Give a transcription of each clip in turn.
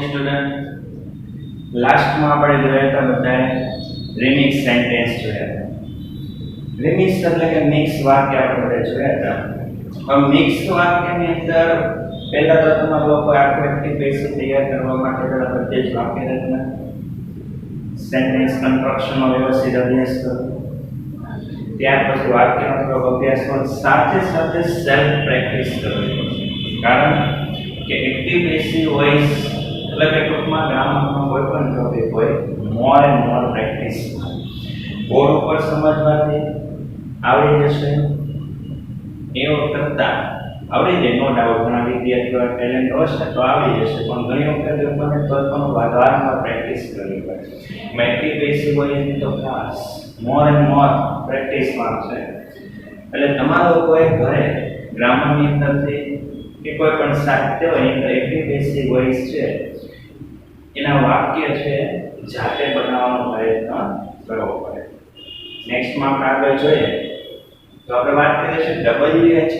Student લાસ્ટમાં આપણે જોયા હતા બધાએ રિમિક્સ સેન્ટેન્સ જોયા હતા રિમિક્સ એટલે કે મિક્સ વાક્ય આપણે બધા જોયા હતા હવે મિક્સ વાક્યની અંદર પહેલા તો તમારા લોકો આખો એક્ટિવ પેસિવ તૈયાર કરવા માટે પહેલા બધે જ વાક્ય રચના સેન્ટેન્સ કન્સ્ટ્રક્શનનો વ્યવસ્થિત અભ્યાસ કરો ત્યાર પછી વાક્યનો થોડો અભ્યાસ કરો સાથે સાથે સેલ્ફ પ્રેક્ટિસ કરવી પડશે કારણ કે એક્ટિવ પેસિવ વોઇસ એટલે કે ટૂંકમાં ગ્રામરમાં કોઈ પણ ટોપિક હોય મોર એન્ડ મોર પ્રેક્ટિસ બોર્ડ ઉપર સમજવાથી આવડી જશે એવો કરતા આવડી જાય નો ડાઉટ ઘણા વિદ્યાર્થીઓ ટેલેન્ટ હશે તો આવડી જશે પણ ઘણી વખત લોકોને તો પણ વારંવાર પ્રેક્ટિસ કરવી પડે એક્ટિવ પેસિવ વોઇસની તો ખાસ મોર એન્ડ મોર પ્રેક્ટિસમાં છે એટલે તમારા લોકોએ ઘરે ગ્રામરની અંદરથી કે કોઈ પણ સાહિત્ય હોય એની અંદર એક્ટિવ પેસિવ વોઇસ છે એના વાક્ય છે જાતે બનાવવાનો પ્રયત્ન કરવો પડે નેક્સ્ટમાં આપણે આગળ જોઈએ તો આપણે વાત કરીશું WH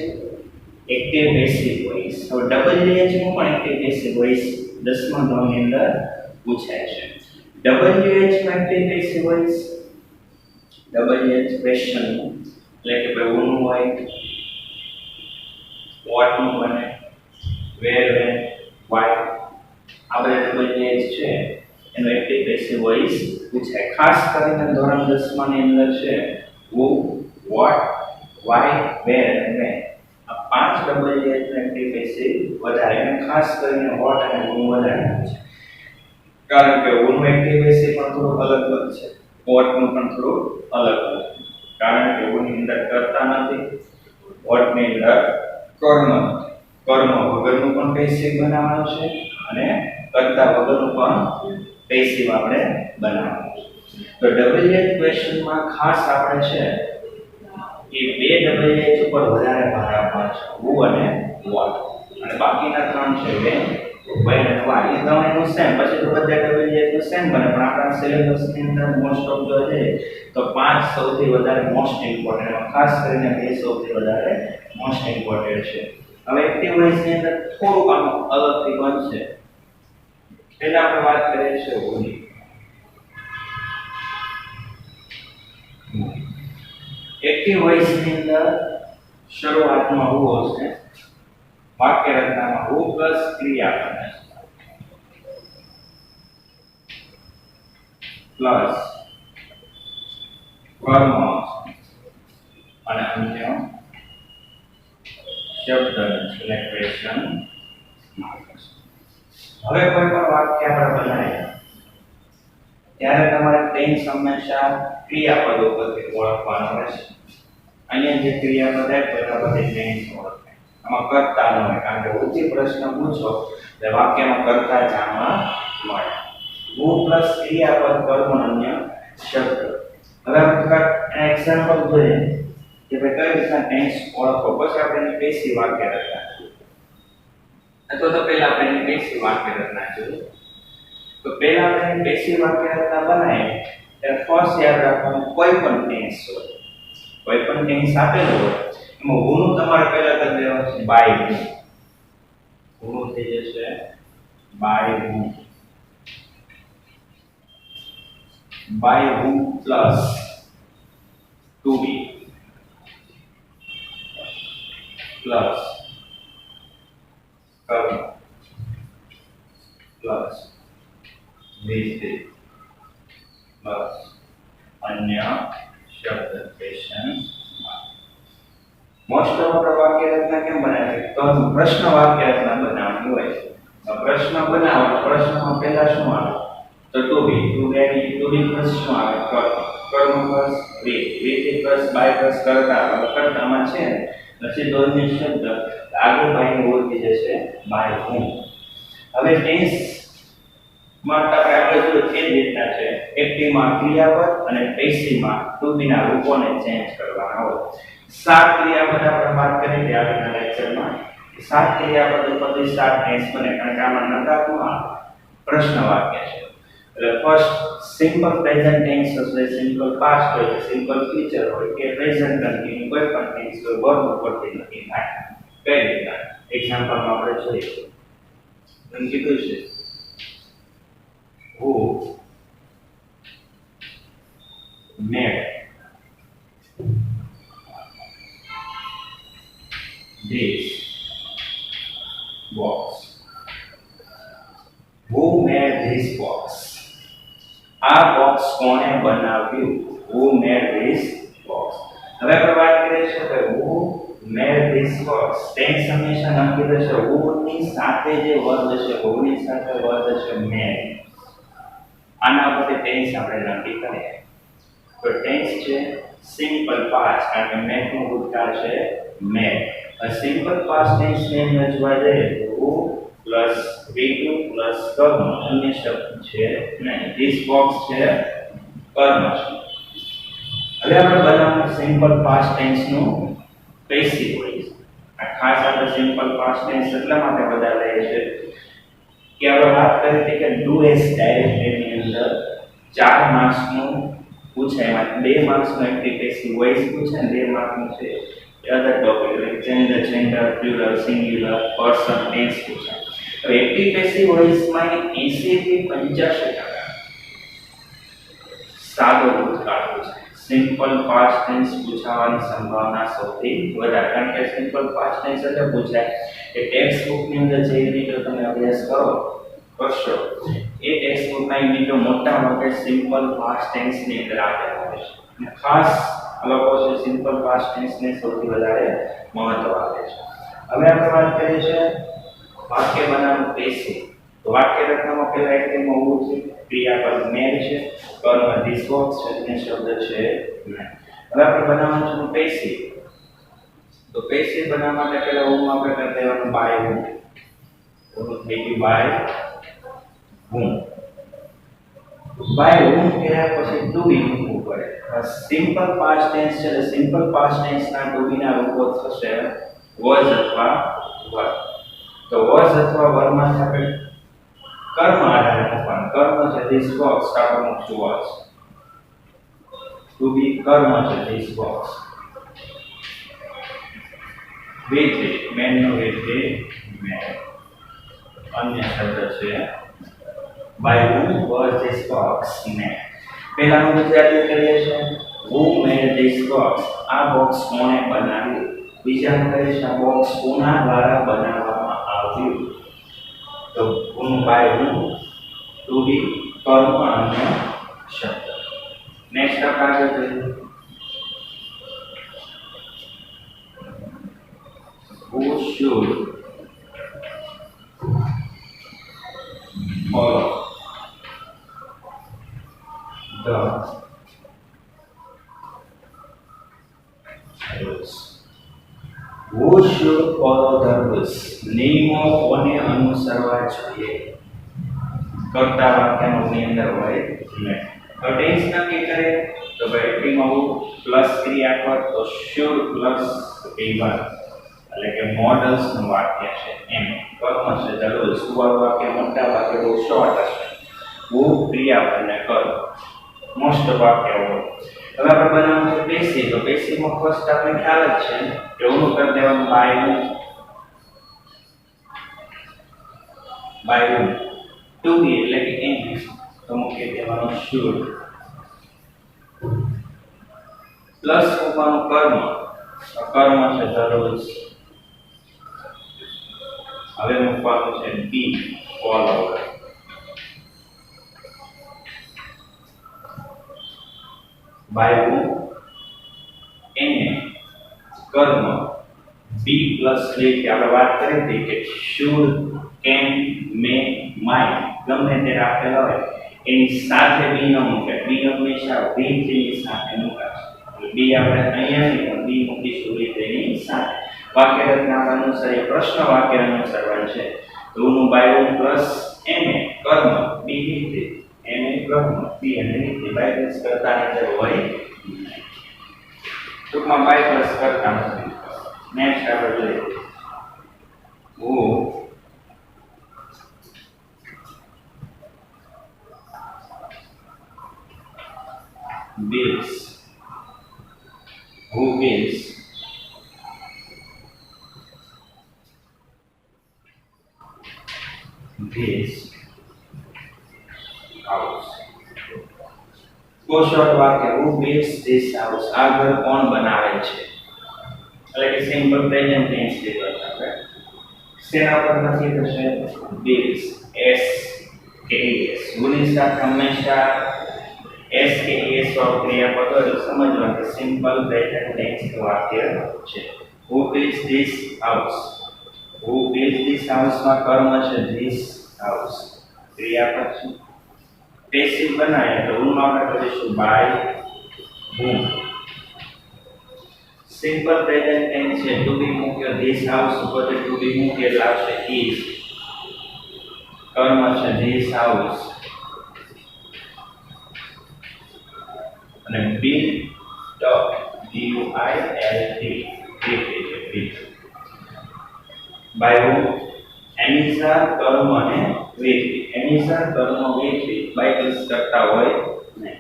એક્ટિવ પેસિવ વોઇસ હવે WH નું પણ એક્ટિવ પેસિવ વોઇસ 10મા ધોરણની અંદર પૂછાય છે WH માં active passive voice WH question એટલે કે ભાઈ નું હોય what નું બને where when why આ બધા WH છે એનો એક્ટિવ પેસિવ વોઇસ પૂછાય ખાસ કરીને ધોરણ 10મા ની અંદર છે who what why where and when આ પાંચ WH એક્ટિવ પેસિવ વધારે અને ખાસ કરીને what અને who વધારે છે કારણ કે who નું એક્ટિવ પેસિવ પણ થોડું અલગ છે what નું પણ થોડું અલગ કારણ કે who ની અંદર કરતા નથી what ની અંદર કર્મ વગરનું પણ પેસિવ બનાવવાનું છે અને કરતા વગરનું પણ પેસિવ આપણે બનાવવાનું છે તો WH ક્વેશ્ચનમાં ખાસ આપણે છે એ બે WH ઉપર વધારે ભાર આપવાનો છે who અને what અને બાકીના ત્રણ છે when અને why એ ત્રણેયનું સેમ પછી તો બધા WH નું સેમ બને પણ આપણા સિલેબસની અંદર મોસ્ટ ઓફ જો છે તો પાંચ સૌથી વધારે મોસ્ટ ઇમ્પોર્ટન્ટ ખાસ કરીને બે સૌથી વધારે મોસ્ટ ઇમ્પોર્ટન્ટ છે હવે એક્ટિવ વોઇસ ની અંદર થોડુંક આમ અલગથી બનશે પહેલા આપણે વાત કરીએ છીએ who એક્ટિવ વોઇસ ની અંદર શરૂઆતમાં who હશે વાક્ય રચનામાં who પ્લસ ક્રિયાપદ પ્લસ કર્મ અને અન્ય શબ્દ એટલે ક્વેશ્ચન હવે કોઈ પણ વાક્ય આપણે બનાવીએ ત્યારે તમારે ટેન્સ હંમેશા ક્રિયાપદ ઉપરથી ઓળખવાનું રહેશે અહીંયા જે ક્રિયાપદ આપ્યો એના પરથી ટેન્સ ઓળખાય આમાં કરતા ન હોય કારણ કે ઊંચી પ્રશ્ન પૂછો એટલે વાક્યમાં કરતા જાણવા મળે who પ્લસ ક્રિયાપદ કર્મ અન્ય શબ્દ હવે આપણે એક્ઝામ્પલ જોઈએ કે ભાઈ કઈ રીતના ટેન્સ ઓળખો પછી આપણે પેસિવ વાક્ય રચના અથવા તો પહેલા આપણે પેસિવ વાક્ય રચના જોઈએ તો પહેલા આપણે પેસિવ વાક્ય રચના બનાવીએ ત્યારે ફર્સ્ટ યાદ રાખવાનું કોઈ પણ ટેન્સ આપેલો હોય એમાં who નું તમારે પહેલા કરી દેવાનું છે બાય who નું થઈ જશે by who plus to be plus કર્મ પ્લસ વિશે પ્લસ અન્ય શબ્દ ક્વેશ્ચન મોસ્ટ ઓફ આપણે વાક્ય રચના કેમ બનાવીએ તો પ્રશ્ન વાક્ય રચના બનાવવાની હોય તો પ્રશ્ન બનાવો પ્રશ્નમાં પહેલા શું આવે તો ટુ બી પ્લસ શું આવે કર્મ plus V plus by plus કરતામાં છે પછી દોન્ય શબ્દ આગળ બાયને ઓળખી જશે બાય whom હવે ટેન્સ માં આપણે આગળ જોયું એ જ રીતના છે એક્ટિવમાં ક્રિયાપદ અને પેસિવમાં ટુ બી ના રૂપોને ચેન્જ કરવાના હોય સાત ક્રિયાપદ આપણે વાત કરી હતી આગળના લેક્ચરમાં સાત ક્રિયાપદ ઉપરથી સાત ટેન્સ બને કારણ કે આમાં નકારાત્મક પ્રશ્ન વાક્ય છે એટલે ફર્સ્ટ સિમ્પલ પ્રેઝન્ટ ટેન્સ હશે સિમ્પલ પાસ્ટ હોય સિમ્પલ ફ્યુચર હોય કે પ્રેઝન્ટ કન્ટિન્યુ કોઈ પણ ટેન્સ હોય વર્બ ઉપરથી નક્કી થાય કઈ રીતના એક્ઝામ્પલમાં આપણે જોઈએ એમ કીધું છે who made this box? Who made this box? આ બોક્સ કોણે બનાવ્યું? Who made this box? હવે આપણે વાત કરીએ છીએ કે who made this box. Tense હંમેશા નક્કી રહેશે who ની સાથે જે વર્બ છે who ની સાથે વર્બ છે made. આના પરથી ટેન્સ આપણે નક્કી કરીએ. તો ટેન્સ છે સિમ્પલ પાસ્ટ કારણ કે મેડ નું ભૂતકાળ છે મેડ. સિમ્પલ પાસ્ટ ટેન્સ ને રચવા જઈએ તો who પ્લસ V2 પ્લસ કર્મ અન્ય શબ્દ છે નહીં. ધીસ બોક્સ છે કર્મ છે. હવે આપણે બનાવવાનું સિમ્પલ પાસ્ટ ટેન્સ નું પેસિવ વોઇસ. આ ખાસ આપણે સિમ્પલ પાસ્ટ ટેન્સ એટલા માટે બધા લઈએ છે કે આપણે વાત કરી હતી કે ડુ એસ ડાયરેક્ટની અંદર 4 માર્ક્સ નું પૂછાય. એમાં 2 માર્ક્સ નું એક્ટિવ પેસિવ વોઇસ પૂછાય અને 2 માર્ક્સ નું છે other topic like gender plural singular person tense પૂછાય. તો એક્ટિવ પેસિવ વોઇસમાં 80 થી 85% સાદો ભૂતકાળ પૂછાય. સિમ્પલ પાસ્ટ ટેન્સ પૂછાવાની સંભાવના સૌથી વધારે કારણ કે સિમ્પલ પાસ્ટ ટેન્સ એટલે પૂછાય કે ટેક્સ્ટ બુક ની અંદર જે યુનિટો તમે અભ્યાસ કરશો એ ટેક્સ્ટ બુક ના યુનિટો મોટા ભાગે સિમ્પલ પાસ્ટ ટેન્સ ની અંદર આપેલા હોય છે. અને ખાસ આ લોકો છે સિમ્પલ પાસ્ટ ટેન્સ ને સૌથી વધારે મહત્વ આપે છે. હવે આપણે વાત કરીએ છીએ વાક્ય બનાવવાનું પેસિવ. તો વાક્ય રચનામાં પહેલા એક્ટિવમાં હોવું છે ક્રિયાપદ મેડ છે કર્મ ધીસ બોક્સ છે અને શબ્દ છે મેડ. હવે આપણે બનાવવાનું છે પેસિવ. તો પેસિવ બનાવવા માટે પહેલા હું આપણે કરી દેવાનું બાય હું. તો થઈ ગયું બાય હું. બાય હું કર્યા પછી ટુ બી મૂકવું પડે. સિમ્પલ પાસ્ટ ટેન્સ છે એટલે સિમ્પલ પાસ્ટ ટેન્સ ના ટુ બી ના રૂપો થશે વોઝ અથવા વર. તો વોઝ અથવા વર માં આપણે કર્મ આધારે મૂકવાનું. કર્મ છે ધીસ બોક્સ આપણે મૂકશું વોઝ. ટુ બી કર્મ છે ધીસ બોક્સ. with મેન નો with મેન અન્ય શબ્દ છે by whom was this box made. પહેલાનું ગુજરાતી કરીએ છીએ who made this box. આ બોક્સ કોણે બનાવ્યું. બીજાનું કરીએ છીએ આ બોક્સ કોના દ્વારા બનાવવામાં આવ્યું. તો whom by whom to be કર્મ અન્ય શબ્દ. નેક્સ્ટ આપણે જોઈએ who should follow the rules. Who should follow the rules. નિયમો કોને અનુસરવા જોઈએ. કરતા વાક્યનો ની અંદર હોય ને. તો ટેન્સ નક્કી કરે તો ભાઈ એક્ટિવમાં હું પ્લસ ક્રિયાપદ તો should પ્લસ વિભાગ એટલે કે મોડલ્સ નું વાક્ય છે એમ. કર્મ છે the rules. સુવાળું વાક્ય મોટા ભાગે બહુ શોર્ટ હશે. who ક્રિયાપદ ને કર્મ મોસ્ટ વાક્ય હોય. હવે આપણે બનાવવાનું છે પેસિવ. તો પેસિવમાં ફર્સ્ટ આપણે ખ્યાલ જ છે કે હું કરી દેવાનું બાય હું ટુ બી એટલે કે એમ તો મૂકી દેવાનું should પ્લસ મૂકવાનું કર્મ. કર્મ છે the rules. હવે મૂકવાનું છે બી ફોલો. બાય હું એને કર્મ બી પ્લસ કે આપણે વાત કરી હતી કે should can may might ગમે તે રાખેલા હોય એની સાથે બી ન મૂકે. બી હંમેશા with ની સાથે મૂકાશે. બી આપણે અહીંયા નહીં પણ બી મૂકીશું with એની સાથે. વાક્ય રચના અનુસાર પ્રશ્ન વાક્ય અનુસરવાનું છે. તો નું બાય હું પ્લસ એને કર્મ બી રીતે એને કર્મ બી અને રીતે બાય પ્લસ કરતા અંદર હોય ટૂંકમાં બાય પ્લસ કરતા નથી. નેક્સ્ટ આપણે જોઈએ who builds. Who builds this house. બહુ શોર્ટ વાક્ય, who builds this house? આ ઘર કોણ બનાવે છે? એટલે કે સિમ્પલ પ્રેઝન્ટ ટેન્સ લીધો છે. શેના પર નથી થશે? builds, s કે es. ગુની સાથે હંમેશા s કે es વાળું ક્રિયાપદ હોય તો સમજવાનું કે સિમ્પલ પ્રેઝન્ટ ટેન્સ વાક્ય છે. who builds this house? who builds this house માં કર્મ છે this house, ક્રિયાપદ છે. પેસિવ બનાવે તો હું આપણે કરીશું by whom. Simple present tense છે ટુ બી મૂક્યો this house ઉપર ટુ બી મૂક્યો એટલે આવશે is. કર્મ છે this house અને built up built by whom. એનિસર કર્મ અને વ્યક્તિ. એનિસર કર્મ વ્યક્તિ બાય પ્લસ કરતા હોય નહીં.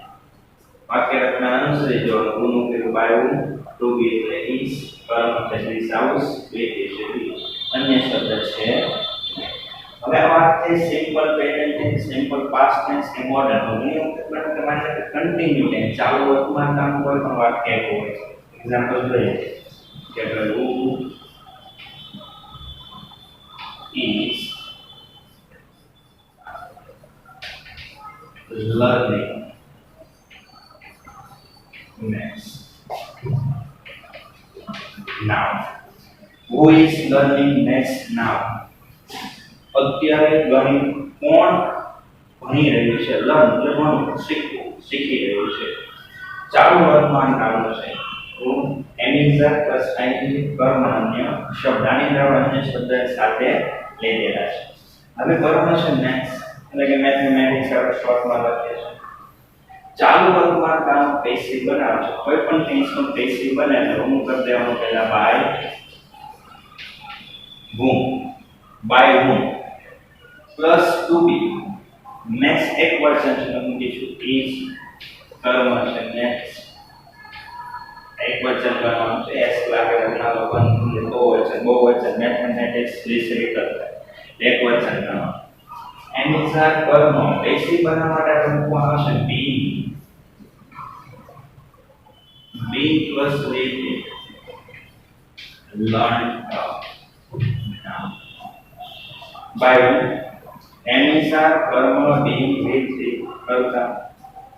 વાક્ય રચના અનુસરી જો હું મૂક્યું by whom, ટુ બી એટલે is, કર્મ છે this house, વ્યક્તિ છે be, અન્ય શબ્દ છે. હવે આ વાત છે simple present tense, simple past tense કે મોડર્ન. ઘણી વખત મને તમારે કન્ટિન્યુ ટેન્સ ચાલુ વર્તમાન કામ કોઈ પણ વાક્ય હોય. એક્ઝામ્પલ જોઈએ કે who is learning next now. Who is learning next now? અત્યારે ગણિત કોણ ભણી રહ્યું છે? લર્ન એટલે ભણવું, શીખવું, શીખી રહ્યું છે. ચાલુ વર્તમાન કાળ છે. એનિઝર પ્લસ આઈએનજી કર્મ અન્ય શબ્દ. આની અંદર અન્ય શબ્દ સાથે લીધેલા છે. હવે કર્મ છે નેક્સ્ટ એટલે કે મેથમેટિક્સ આપણે શોર્ટમાં લખીએ છીએ. ચાલુ વર્તમાન કામ પેસિવ બનાવે છે. કોઈ પણ ટેન્સમાં પેસિવ બને એટલે હું કરી દેવાનું પહેલા by whom plus to be. Next એક વર્ઝન છે મૂકીશું is, કર્મ છે નેક્સ્ટ એક વચન કરવાનું છે. s લાગે ઘણા લોકો બહુવચન મેથમેટિક્સ વિશે કરતા એક વચન કરવાનું. એનિસર કર્મ પેસિવ બનાવવા માટે મૂકવાનું આવશે be plus with learn by એનિસર કર્મ being with કરતા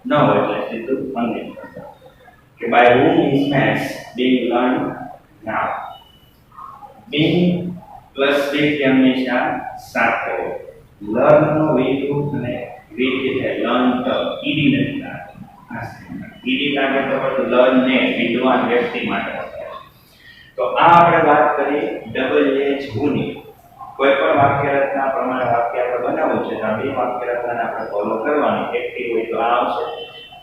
ન હોય એટલે સીધું અન્ય કે by whom is maths being learned now. being plus with હંમેશા સાથે હોય. learn નો વિરુદ્ધ અને with એટલે learn તો ed નથી લાગે. ed લાગે તો પછી learn ને વિદ્વાન વ્યક્તિ માટે. તો આ આપણે વાત કરી ડબલ એચ હુની. કોઈ પણ વાક્ય રચના પ્રમાણે વાક્ય આપણે બનાવવું છે તો આ બે વાક્ય રચનાને આપણે ફોલો કરવાની. એક્ટિવ હોય તો આ આવશે,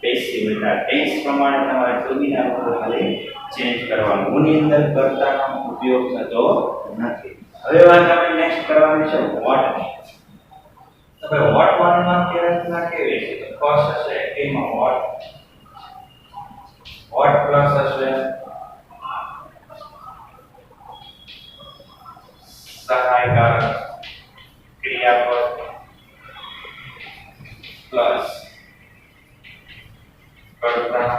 પેસિવ હોય ટેન્સ પ્રમાણે તમારે જોડીના અક્ષરો ખાલી ચેન્જ કરવાનું. ઉની અંદર કર્તાનો ઉપયોગ થતો નથી. હવે વાત આપણે નેક્સ્ટ કરવાની છે વોટ ની. હવે વોટ વાળી વાક્ય રચના કેવી છે? તો ફર્સ્ટ હશે એક્ટિવમાં વોટ પ્લસ હશે સહાયકારક ક્રિયાપદ પ્લસ કર્તા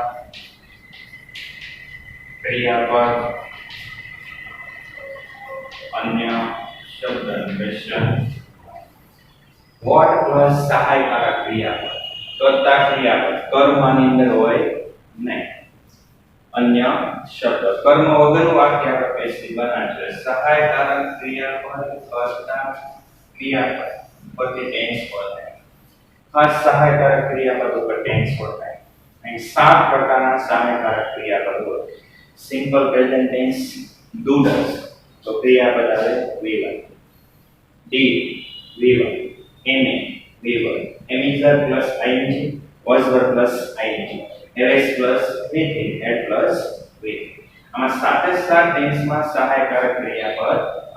ક્રિયાપદ અન્ય શબ્દ ક્વેશ્ચન. વોટ પ્લસ સહાયકારક ક્રિયાપદ. કર્તા ક્રિયાપદ કર્મની અંદર હોય નહીં. અન્ય શબ્દ કર્મ વગરનું વાક્ય આપણે પેસિવ બનાવશે. સહાયકારક ક્રિયાપદ કર્તા ક્રિયાપદ પરથી ટેન્સ પર થાય. ખાસ સહાયકારક ક્રિયાપદ ઉપર ટેન્સ પર થાય. અહીં 7 પ્રકારના સહાયકારક ક્રિયાપદ હોય. Simple present tense do does તો ક્રિયાપદ આવે v1, did v1, ma v1, emiser plus ing, was were plus ing, has plus with, had plus with. આમાં સાતે સાત ટેન્સમાં સહાયકારક ક્રિયાપદ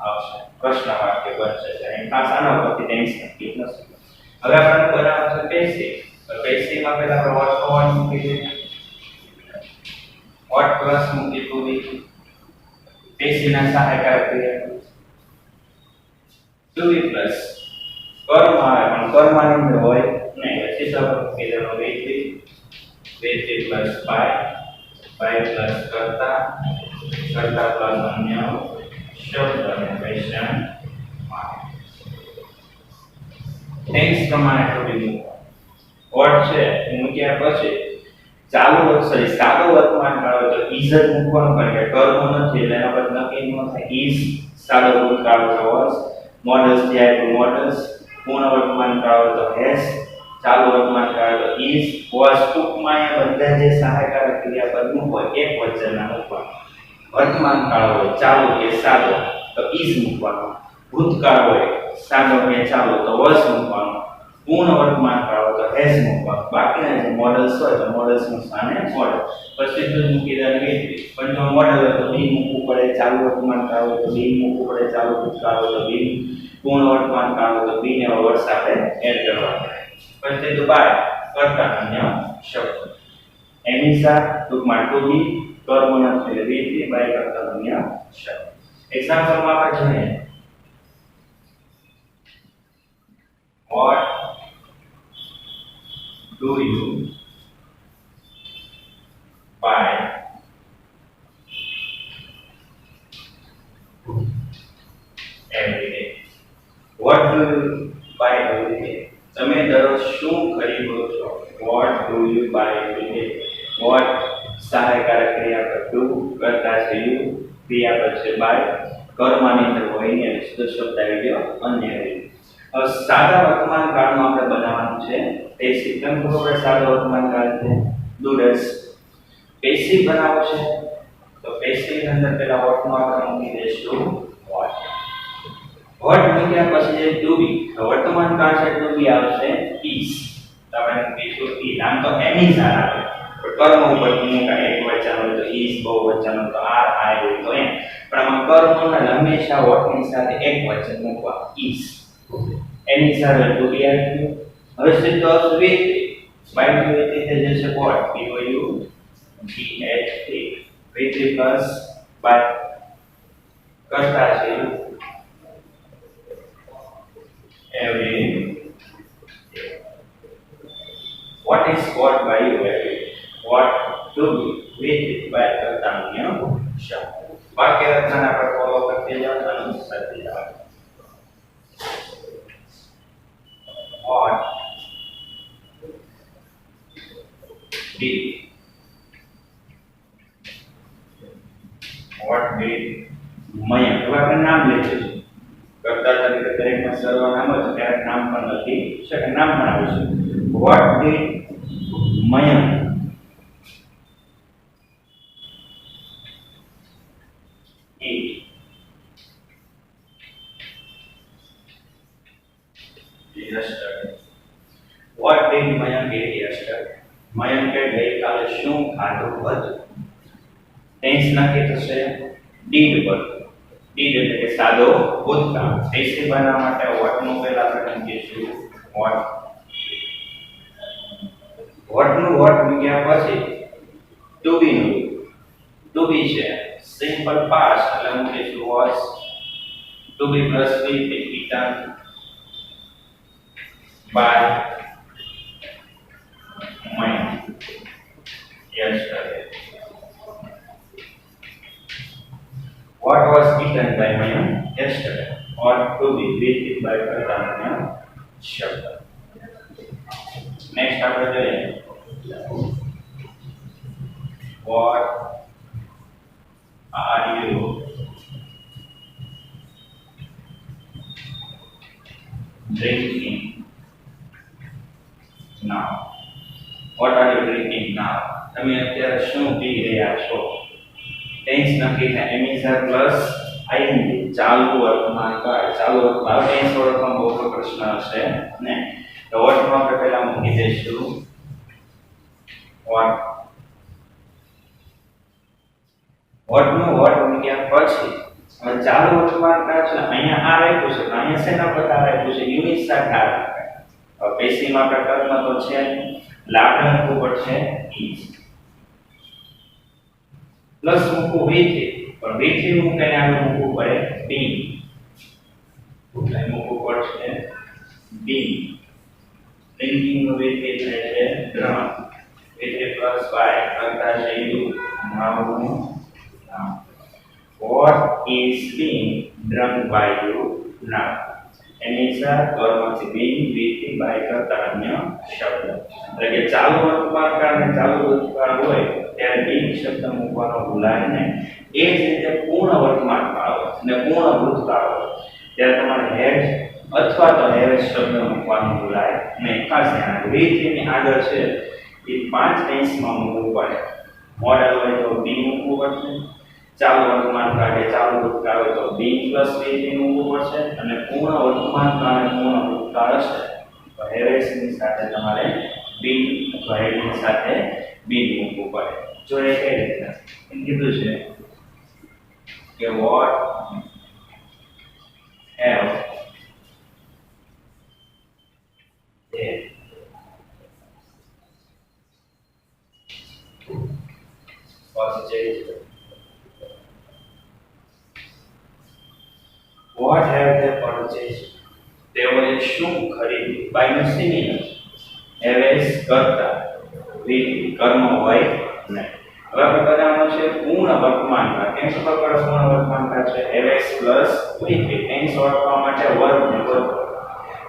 આવશે. પ્રશ્ન વાક્ય બનશે. અહીં ખાસ આના પરથી ટેન્સ નક્કી નથી. હવે આપણે બનાવવાનું છે પેસિવ. તો પેસિવમાં પહેલા આપણે વોટ નો વોટ મૂકી દઈએ. વોટ પ્લસ મૂકી તો બી પેસિવના સહાયકારક ક્રિયાપદ to be plus કર્મ આવે પણ કર્મની અંદર હોય નહીં. સીધા મૂકી દેવાનો with વેથી પ્લસ બાય પ્લસ કરતા પ્લસ અન્ય શબ્દ અને ક્વેશ્ચન માર્ક. ટેન્સ પ્રમાણે થોડી મૂકો. વોટ છે એ મૂક્યા પછી સાદો વર્તમાન કાળ હોય તો ઇઝ જ મૂકવાનું, કારણ કે કર્મ નથી એટલે એના પર નક્કી ન થાય. ઇઝ સાદો ભૂતકાળ તો વોઝ, મોડલ્સ જાય તો મોડલ્સ, પૂર્ણ વર્તમાન કાળ હોય તો હેઝ, ચાલુ વર્તમાન કાળ તો ઇઝ, વોઝ. ટૂંકમાં અહીંયા બધા જે સહાયકારક ક્રિયાપદ મૂકો એક વચનના મૂકવાના. વર્તમાન કાળ હોય ચાલુ કે સાદો તો ઇઝ મૂકવાનો, ભૂતકાળ હોય સાદો કે ચાલુ તો વોઝ મૂકવાનો, પૂર્ણ વર્તમાન કાળ હોય તો હેઝ મૂકવાનો. બાકીના જે મોડલ્સ હોય તો મોડલ્સનું સ્થાને મોડલ, પછી તો મૂકી દેવાનું વેથી. પણ જો મોડલ હોય તો બી મૂકવું પડે, ચાલુ વર્તમાન કાળ હોય તો બી મૂકવું પડે, ચાલુ ભૂતકાળ હોય તો બી, પૂર્ણ વર્તમાન કાળ હોય તો બી ને વર્ડ સાથે એડ કરવા પડે. પછી તો બાય કરતા અન્ય શબ્દ. એમિસા ટૂંકમાં ટુ બી, કર્મ નથી એટલે વેથી, બાય કરતા અન્ય શબ્દ. એક્ઝામ્પલમાં આપણે જોઈએ what do you buy every day? What do you buy every day? તમે દરરોજ શું ખરીદો છો? What do you buy every day? What સહાયકારક ક્રિયાપદ do, કરતા છે you, ક્રિયાપદ છે buy, કર્મની અંદર હોય ને શુદ્ધ શબ્દ આવી ગયો અન્ય આવી. હવે સાદા વર્તમાન કાળમાં આપણે બનાવવાનું છે પેસિવ. કેમ ખબર પડે સાદા વર્તમાન કાળ છે? ડુડસ. પેસિવ બનાવો છે તો પેસિવ ની અંદર પેલા વોટમાં આપણે મૂકી દઈશું વોટ. વોટ મૂક્યા પછી જે ટુ બી, વર્તમાન કાળ છે ટુ બી આવશે ઇઝ. તો આપણે મૂકીશું ઇઝ. આમ તો એમિઝાર આવે પણ કર્મ ઉપર મૂકાય. એક વચન હોય તો ઇઝ, બહુ વચન હોય તો આર, આઈ હોય તો એમ. પણ આમાં કર્મના હંમેશા વોટની સાથે એક વચન મૂકવા ઇઝ. એની સાથે ટુ બી આવી ગયું. હવે સીધો અર્થ વેથી, બાય ટુ વેથી થઈ જશે what, B O U G H T, વેથી પ્લસ બાય કરતા છે every. What is what by you every? What to be with by કરતા અન્ય શબ્દ. વાક્ય રચના પર ફોલો કરતી જાઓ, અનુસરતી જાઓ. What did Mayank? હવે આપણે નામ લઈશું. કરતા તરીકે દરેકમાં સર્વનામ જ, ક્યારેક નામ પણ લખી શકે, નામ પણ આવીશું. What did Mayank eat yesterday? What did Mayank eat yesterday? મયંકે ગઈકાલે શું ખાધું હતું? ટેન્સ નક્કી થશે ડીડ પર. ડીડ એટલે કે સાદો ભૂતકાળ. પેસિવ બનાવવા માટે વોટ નું પહેલા આપણે મૂકીશું વોટ. વોટ નું વોટ મૂક્યા પછી ટુ બી નું, ટુ બી છે સિમ્પલ પાસ્ટ એટલે મૂકીશું was. To be plus be એટલે eaten by Mayank yesterday. What was eaten by Mayank yesterday? Or to be eaten by Pratanya Shabda. Next આપણે જોઈએ What are you drinking now? What are you drinking now? તમે અત્યારે શું પી રહ્યા છો? Tense નક્કી થાય એમિઝર પ્લસ આઈએનજી, ચાલુ વર્તમાન કાળ. ચાલુ વર્તમાન ટેન્સ ઓળખવામાં બહુ પ્રશ્ન હશે ને, તો વોટમાં આપણે પહેલા મૂકી દઈશું વોટ. વોટનું વોટ મૂક્યા પછી હવે ચાલુ વર્તમાન કાળ છે, અહીંયા આ રાખ્યું છે, અહીંયા શેના પર આ રાખ્યું છે? યુનિટ સાથે આ રાખ્યું. હવે પેસિવમાં આપણે કર્મ તો છે એટલે આપણે મૂકવું પડશે ઇઝ. પ્લસ મૂકવું વેથી, પણ વેથી મૂકીને આગળ મૂકવું પડે બી. એટલે મૂકવું પડશે બી. ડ્રિંકિંગ નું વેથી એટલે છે ડ્રંક. v3 plus y કરતા છે u. Now what is being done by you now? એની સર કર્મથી being v3 by કરતા અન્ય શબ્દ એટલે કે ચાલુ વર્તમાનકાળ અને ચાલુ ભૂતકાળ હોય ત્યારે being શબ્દ મૂકવાનો ભૂલાય નહીં. એ જ રીતે પૂર્ણ વર્તમાનકાળ અને પૂર્ણ ભૂતકાળ હોય ત્યારે તમારે હેડ અથવા તો હેવ શબ્દ મૂકવાનું ભૂલાય નહીં. ખાસ ધ્યાન રાખો v3 ની આગળ છે એ 5 ટેન્સમાં મૂકવું પડે. મોડલ હોય તો be મૂકવું પડશે, ચાલુ વર્તમાનકાળ કે ચાલુ ભૂતકાળ હોય તો be plus v3 મૂકવું પડશે અને પૂર્ણ વર્તમાનકાળ અને પૂર્ણ ભૂતકાળ હશે તો હેવેસ ની સાથે તમારે be અથવા હેડ ની સાથે be મૂકવું પડે. જો એ કઈ રીતે એમ કીધું છે કે what have they purchased? What have they purchased? તેઓએ શું ખરીદ્યું? by નું સિમિલર હેવેસ કરતા વિધિ કર્મ હોય નહીં. હવે આપણે બતાવવાનું છે પૂર્ણ વર્તમાનકાળ. કેમ ખબર પડે પૂર્ણ વર્તમાનકાળ છે? હેવેસ પ્લસ વિધિ. ટેન્સ ઓળખવા માટે વર્બ ને વર્બ.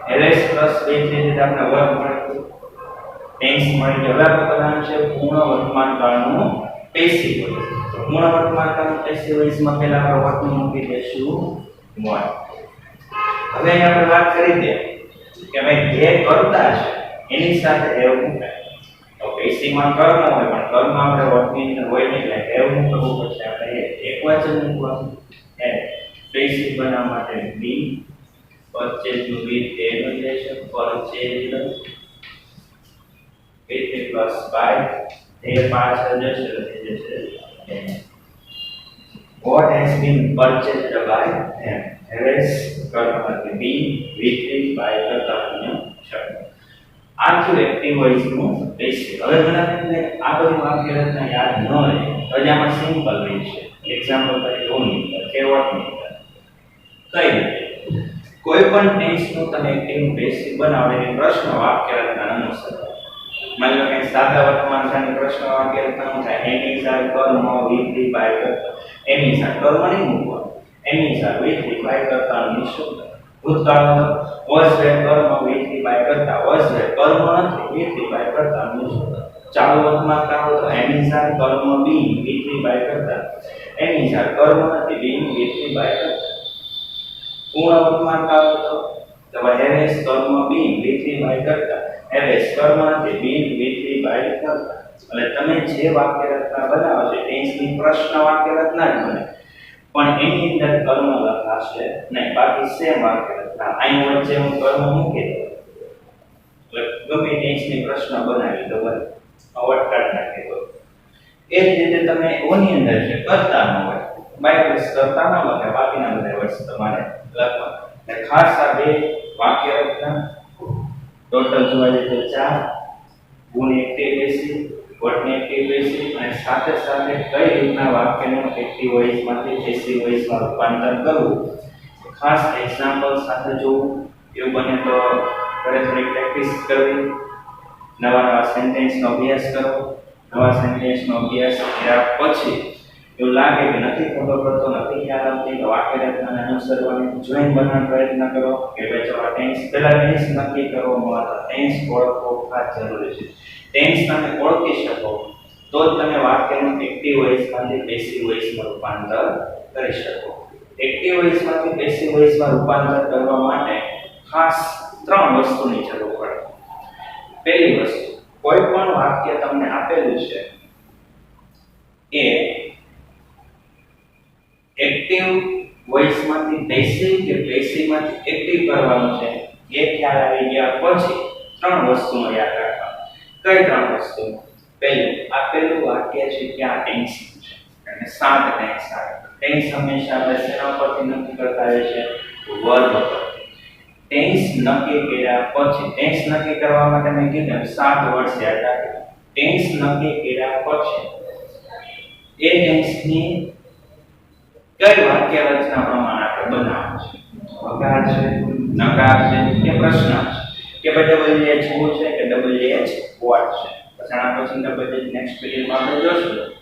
હેવેસ પ્લસ વિધિ એટલે આપણે વર્બ મળે, ટેન્સ મળી ગયો. હવે આપણે બતાવવાનું છે પૂર્ણ વર્તમાનકાળનું પેસિવ વોઇસ. તો પૂર્ણ વર્તમાનકાળનું પેસિવ વોઇસમાં પહેલા આપણે વર્તન મૂકી દઈશું મોડ. હવે અહીં આપણે વાત કરી દે કે ભાઈ જે કરતા છે એની સાથે હેવ મુકાય. તો પેસિવમાં કર્મ હોય પણ કર્મ આપણે વર્તની અંદર હોય નહીં એટલે હેવ મૂકવું પડશે. આપણે એકવચન મૂકવાનું. હે પેસિવ બનાવવા માટે બી પરચેઝ નું બી તે બની જશે પરચેઝ v3 plus y તે પાછળ જશે થઈ જશે. what has been purchased by them? હેવેસ કર્મથી be v3 by કરતા અન્ય શબ્દ. આ જો એક્ટિવ વોઇસ નું પેસિવ. હવે મને આ બધી વાક્ય રચના યાદ ન રહે તો આમાં સિમ્પલ રીત છે. એક્ઝામ્પલ તરીકે ઓની કે વોટ ની કઈ રીતે કોઈ પણ ટેન્સ નું તમે એક્ટિવ પેસિવ બનાવો એટલે પ્રશ્ન વાક્ય રચના અનુસરો. માની લો કે સાદા વર્તમાનકાળની પ્રશ્ન વાક્ય રચના થાય એની સાથે કર્મ v3 by કરતા એની સાથે કર્મ નહીં મૂકવાનું, એની સાથે v3 by કરતા ની શબ્દ. ભૂતકાળ was there કર્મ v3 by કરતા was there કર્મ નથી v3 by કરતા ની શબ્દ. ચાલુ વર્તમાનકાળ તો એની સાથે કર્મ being v3 by કરતા એની સાથે કર્મ નથી being v3 by કરતા. પૂર્ણ વર્તમાનકાળ તો હેવેસ કર્મ being v3 by કરતા હેવેસ કર્મ નથી being v3 by કરતા. એટલે તમે જે વાક્ય રચના બનાવો છો ટેન્સની પ્રશ્ન વાક્ય રચના જ બને પણ એની અંદર કર્મ લખાશે નહીં. બાકી સેમ વાક્ય રચના અહીં વચ્ચે હું કર્મ મૂકી દઉં એટલે ગમે ટેન્સની પ્રશ્ન બનાવી દો બસ અવટકાળ નાખી દો. એ જ રીતે તમે ઓની અંદર છે કરતા ન હોય બાય પ્લસ કરતા ન લખે બાકીના બધા વર્ડ્સ તમારે લખવા. એટલે ખાસ આ બે વાક્ય રચના ટોટલ જોવા જઈએ તો 4 ગુણ એક્ટિવ પેસિવ વર્ડને એક્ટિવ પેસિવ અને સાથે સાથે કઈ રીતના વાક્યનું એક્ટિવ વોઇસમાંથી પેસિવ વોઇસમાં રૂપાંતર કરવું ખાસ એક્ઝામ્પલ સાથે જોવું. એવું બને તો ઘરે થોડી પ્રેક્ટિસ કરવી, નવા નવા સેન્ટેન્સનો અભ્યાસ કરો. નવા સેન્ટેન્સનો અભ્યાસ કર્યા પછી એવું લાગે કે નથી ખબર પડતો નથી ખ્યાલ આવતી તો વાક્ય રચનાને અનુસરવાની જોઈન બનાવવાનો પ્રયત્ન કરો કે ભાઈ ચલો ટેન્સ પહેલા ટેન્સ નક્કી કરો. ટેન્સ ઓળખવો ખાસ જરૂરી છે. ટેન્સ તમે ઓળખી શકો તો જ તમે વાક્યનું એક્ટિવ વોઇસમાંથી પેસિવ વોઇસમાં રૂપાંતર કરી શકો. એક્ટિવ વોઇસમાંથી પેસિવ વોઇસમાં રૂપાંતર કરવા માટે ખાસ 3 વસ્તુની જરૂર પડે. પહેલી વસ્તુ કોઈ પણ વાક્ય તમને આપેલું છે એ એક્ટિવ વોઇસમાંથી પેસિવ કે પેસિવમાંથી એક્ટિવ કરવાનું છે એ ખ્યાલ આવી ગયા પછી 3 વસ્તુનો યાદ રાખવા. કઈ 3 વસ્તુ? પહેલું આપેલું વાક્ય છે ક્યાં ટેન્સ છે અને 7 ટેન્સ આવે. ટેન્સ હંમેશા આપણે શેના પરથી નક્કી કરતા હોય છે? વર્બ પરથી. ટેન્સ નક્કી કર્યા પછી ટેન્સ નક્કી કરવા માટે મેં કીધું 7 વર્ડ્સ યાદ રાખો. ટેન્સ નક્કી કર્યા પછી એ ટેન્સની કઈ વાક્ય રચના પ્રમાણે આપણે બનાવવાનું છે? વકાર છે, નકાર છે કે પ્રશ્ન છે કે ભાઈ ડબલ એચ વો છે કે ડબલ એચ વોટ છે. પછી આના પછી ડબલ નેક્સ્ટ પીરિયડમાં આપણે જોશું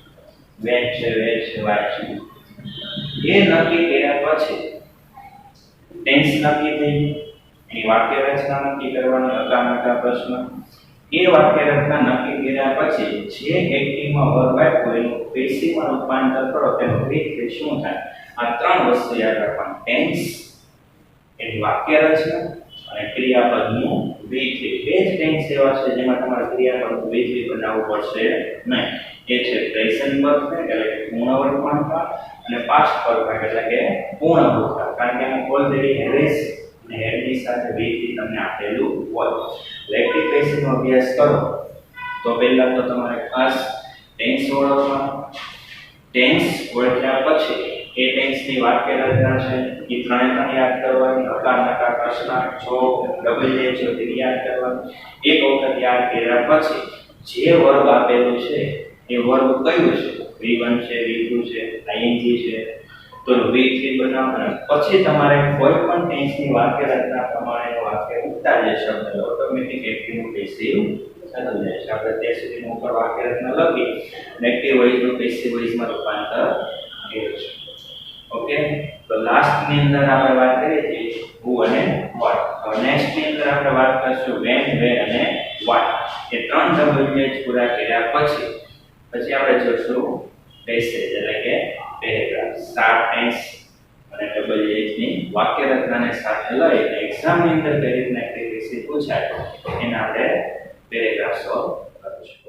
વેચ છે વાચ છે એ નક્કી કર્યા પછી ટેન્સ નક્કી થઈ એની વાક્ય રચના નક્કી કરવાની હતા મોટા પ્રશ્ન એ વાક્ય રચના નક્કી કર્યા પછી જે એક્ટિવમાં વર્બ આપ્યો એનું પેસિવમાં રૂપાંતર કરો તેનો રીત શું થાય આ ત્રણ વસ્તુ યાદ રાખવાની ટેન્સ એની વાક્ય રચના અને ક્રિયાપદનું વિધેય બે જ ટેન્સ એવા છે જેમાં તમારે ક્રિયાપદનું વિધેય બનાવવું પડશે નહીં એ છે પ્રેઝન્ટ પરફેક્ટ એટલે કે પૂર્ણ વર્તમાનકાળ અને પાસ્ટ પરફેક્ટ એટલે કે પૂર્ણ ભૂતકાળ કારણ કે એમાં ઓલરેડી હેઝ અને હેડની સાથે વિધેય તમને આપેલું હોય લેક્ટિક પેસિવનો અભ્યાસ કરો તો પહેલા તો તમારે ખાસ ટેન્સ ઓળખવાનો ટેન્સ ઓળખ્યા પછી એ ટેન્સની વાક્ય રચના છે એ ત્રણે યાદ કરવાની હકાર નકાર પ્રશ્નાર્થ જો ડબલ એ છે તે યાદ કરવાનું એક વખત યાદ કર્યા પછી જે વર્બ આપેલું છે એ વર્બ કયું છે V1 છે V2 છે ING છે તો V3 બનાવવાના પછી તમારે કોઈ પણ ટેન્સની વાક્ય રચના પ્રમાણે વાક્ય ઉત્તર જે શબ્દ ઓટોમેટિક એક્ટિવ પેસિવ થતું જાય છે આપણે તે સુધીનું ઉપર વાક્ય રચના લખી નેગેટિવ વોઇસનું પેસિવ વોઇસમાં રૂપાંતર કર્યું છે ઓકે તો લાસ્ટ ની અંદર આપણે વાત કરીએ છીએ who અને what હવે નેક્સ્ટ ની અંદર આપણે વાત કરીશું when where અને why એ ત્રણ ડબલ્યુએચ પૂરા કર્યા પછી આપણે જોશું પેસેજ એટલે કે પેરેગ્રાફ સ્ટાર્ટ ટેન્સ અને ડબલ્યુએચ ની વાક્ય રચનાને સાથે લઈ એક્ઝામ ની અંદર કઈ રીતના એક્ટિવિટી પૂછાય એના આપણે પેરેગ્રાફ સોલ્વ કરીશું